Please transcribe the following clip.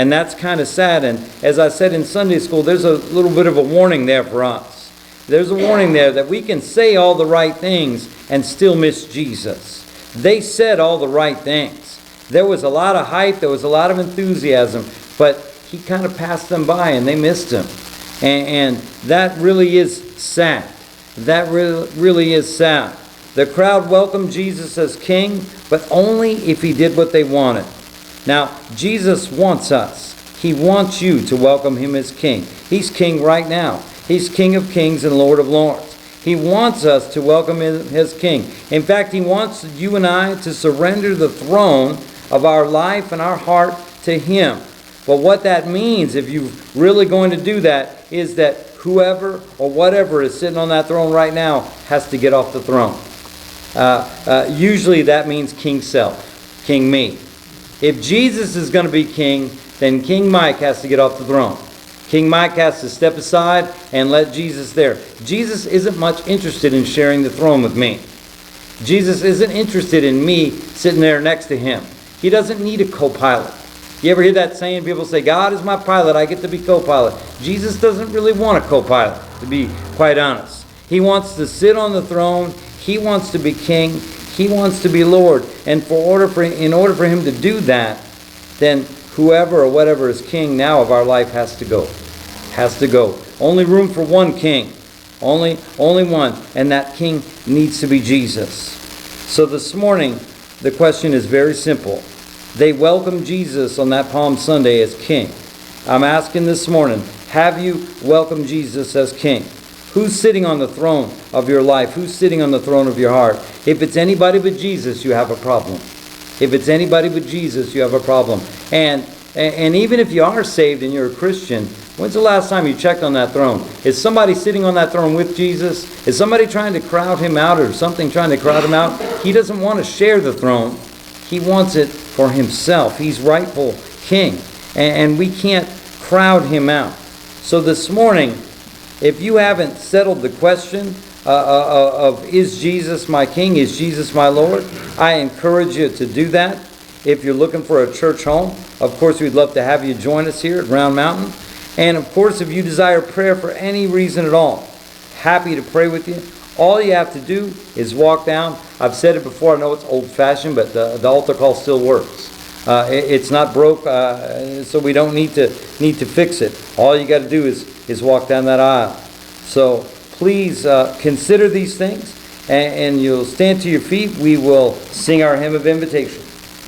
And that's kind of sad. And as I said in Sunday school, there's a little bit of a warning there for us. There's a warning there that we can say all the right things and still miss Jesus. They said all the right things. There was a lot of hype, there was a lot of enthusiasm, but he kind of passed them by and they missed him. And that really is sad. That really is sad. The crowd welcomed Jesus as king, but only if he did what they wanted. Now, Jesus wants us. He wants you to welcome him as king. He's king right now. He's King of kings and Lord of lords. He wants us to welcome him as king. In fact, he wants you and I to surrender the throne of our life and our heart to him. But what that means, if you're really going to do that, is that whoever or whatever is sitting on that throne right now has to get off the throne. Usually that means King Self, King Me. If Jesus is going to be king, then King Mike has to get off the throne. King Mike has to step aside and let Jesus there. Jesus isn't much interested in sharing the throne with me. Jesus isn't interested in me sitting there next to him. He doesn't need a co-pilot. You ever hear that saying? People say, God is my pilot, I get to be co-pilot. Jesus doesn't really want a co-pilot, to be quite honest. He wants to sit on the throne. He wants to be king. He wants to be Lord. And in order for him to do that, then whoever or whatever is king now of our life has to go. Has to go. Only room for one king. Only one. And that king needs to be Jesus. So this morning, the question is very simple. They welcomed Jesus on that Palm Sunday as king. I'm asking this morning, have you welcomed Jesus as king? Who's sitting on the throne of your life? Who's sitting on the throne of your heart? If it's anybody but Jesus, you have a problem. If it's anybody but Jesus, you have a problem. And even if you are saved and you're a Christian, when's the last time you checked on that throne? Is somebody sitting on that throne with Jesus? Is somebody trying to crowd him out or something trying to crowd him out? He doesn't want to share the throne. He wants it for himself. He's rightful king. And we can't crowd him out. So this morning, if you haven't settled the question of is Jesus my king, is Jesus my Lord, I encourage you to do that. If you're looking for a church home, of course we'd love to have you join us here at Round Mountain. And of course, if you desire prayer for any reason at all, happy to pray with you. All you have to do is walk down. I've said it before, I know it's old-fashioned, but the altar call still works. It's not broke, so we don't need to fix it. All you got to do is walk down that aisle. So please consider these things, and you'll stand to your feet. We will sing our hymn of invitation.